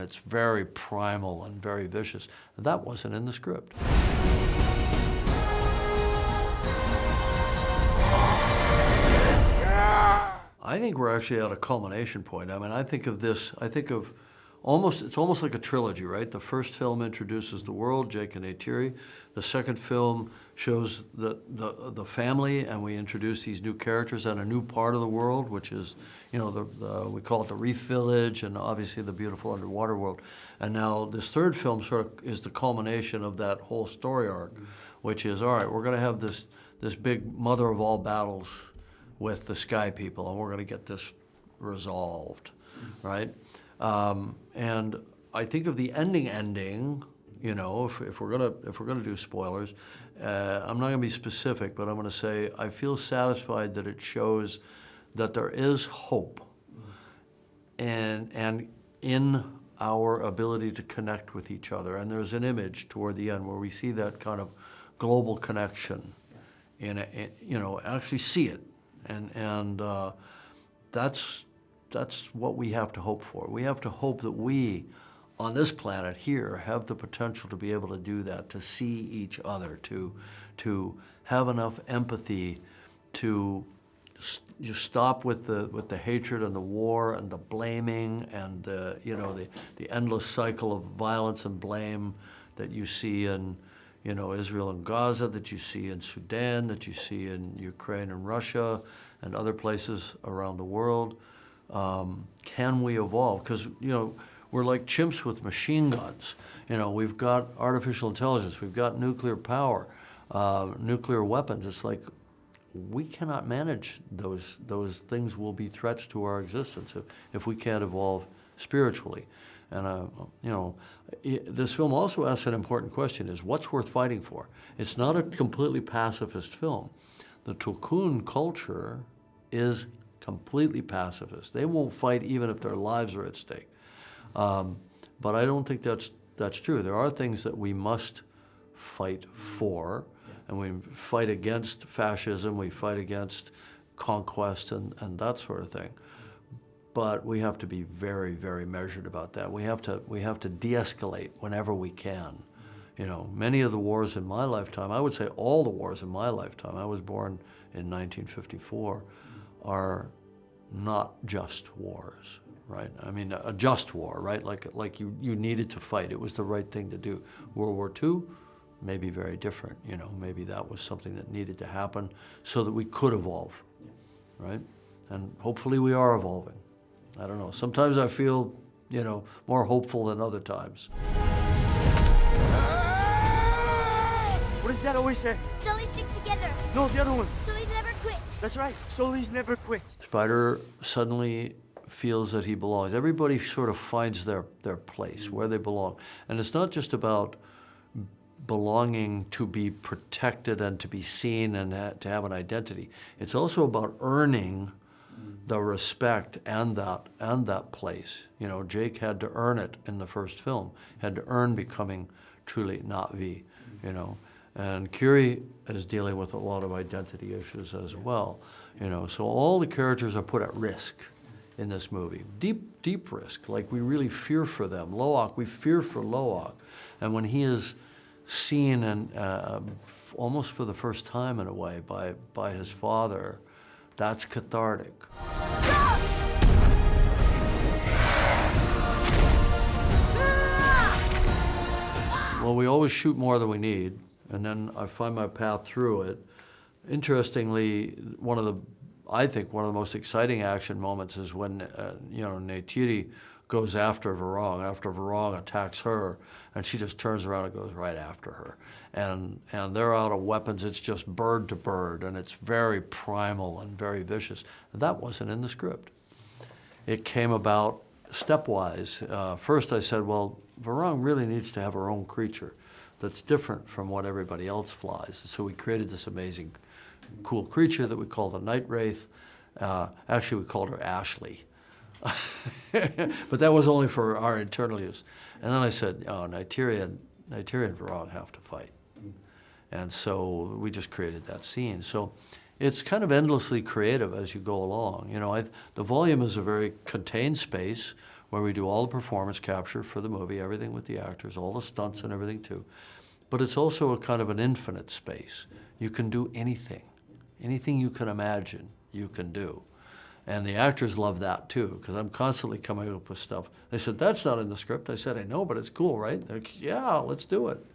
It's very primal and very vicious. That wasn't in the script. I think we're actually at a culmination point. I mean, I think of this, it's almost like a trilogy, right? The first film introduces the world, Jake and Neytiri. The second film shows the family, and we introduce these new characters and a new part of the world, which is, we call it the Reef Village, and obviously the beautiful underwater world. And now this third film sort of is the culmination of that whole story arc, which is, all right, we're gonna have this big mother of all battles with the Sky People, and we're going to get this resolved, right? And I think of the ending, if we're gonna do spoilers, I'm not going to be specific, but I'm going to say I feel satisfied that it shows that there is hope, and in our ability to connect with each other. And there's an image toward the end where we see that kind of global connection, actually see it. And that's what we have to hope for. We have to hope that we, on this planet here, have the potential to be able to do that, to see each other, to have enough empathy to just stop with the hatred and the war and the blaming and the endless cycle of violence and blame that you see in Israel and Gaza, that you see in Sudan, that you see in Ukraine and Russia and other places around the world. Can we evolve? Because, we're like chimps with machine guns. We've got artificial intelligence, we've got nuclear power, nuclear weapons. It's like we cannot manage those. Those things will be threats to our existence if we can't evolve spiritually. And, this film also asks an important question, is what's worth fighting for? It's not a completely pacifist film. The Tulkun culture is completely pacifist. They won't fight even if their lives are at stake. But I don't think that's true. There are things that we must fight for, and we fight against fascism, we fight against conquest and that sort of thing. But we have to be very, very measured about that. We have to de-escalate whenever we can. Many of the wars in my lifetime, I would say all the wars in my lifetime, I was born in 1954, are not just wars, right? I mean, a just war, right? Like you needed to fight. It was the right thing to do. World War II, maybe very different. Maybe that was something that needed to happen so that we could evolve, right? And hopefully we are evolving. I don't know. Sometimes I feel, more hopeful than other times. What does Dad always say? Sully's stick together. No, the other one. Sully's never quits. That's right. Sully's never quit. Spider suddenly feels that he belongs. Everybody sort of finds their place, where they belong. And it's not just about belonging to be protected and to be seen and to have an identity. It's also about earning the respect and that place. Jake had to earn it in the first film, had to earn becoming truly Na'vi, And Curie is dealing with a lot of identity issues as well, So all the characters are put at risk in this movie. Deep risk, like we really fear for them. Loak, we fear for Loak. And when he is seen and almost for the first time in a way by his father, that's cathartic. Well, we always shoot more than we need, and then I find my path through it. Interestingly, I think one of the most exciting action moments is when Neytiri goes after Varong attacks her, and she just turns around and goes right after her. And they're out of weapons. It's just bird to bird, and it's very primal and very vicious. And that wasn't in the script. It came about stepwise. First I said, well, Varong really needs to have her own creature that's different from what everybody else flies. So we created this amazing, cool creature that we call the Night Wraith. Actually, we called her Ashley. But that was only for our internal use. And then I said, Neytiri and Varong have to fight. And so we just created that scene. So it's kind of endlessly creative as you go along. The volume is a very contained space where we do all the performance capture for the movie, everything with the actors, all the stunts and everything too. But it's also a kind of an infinite space. You can do anything. Anything you can imagine, you can do. And the actors love that too, because I'm constantly coming up with stuff. They said, that's not in the script. I said, I know, but it's cool, right? They're like, yeah, let's do it.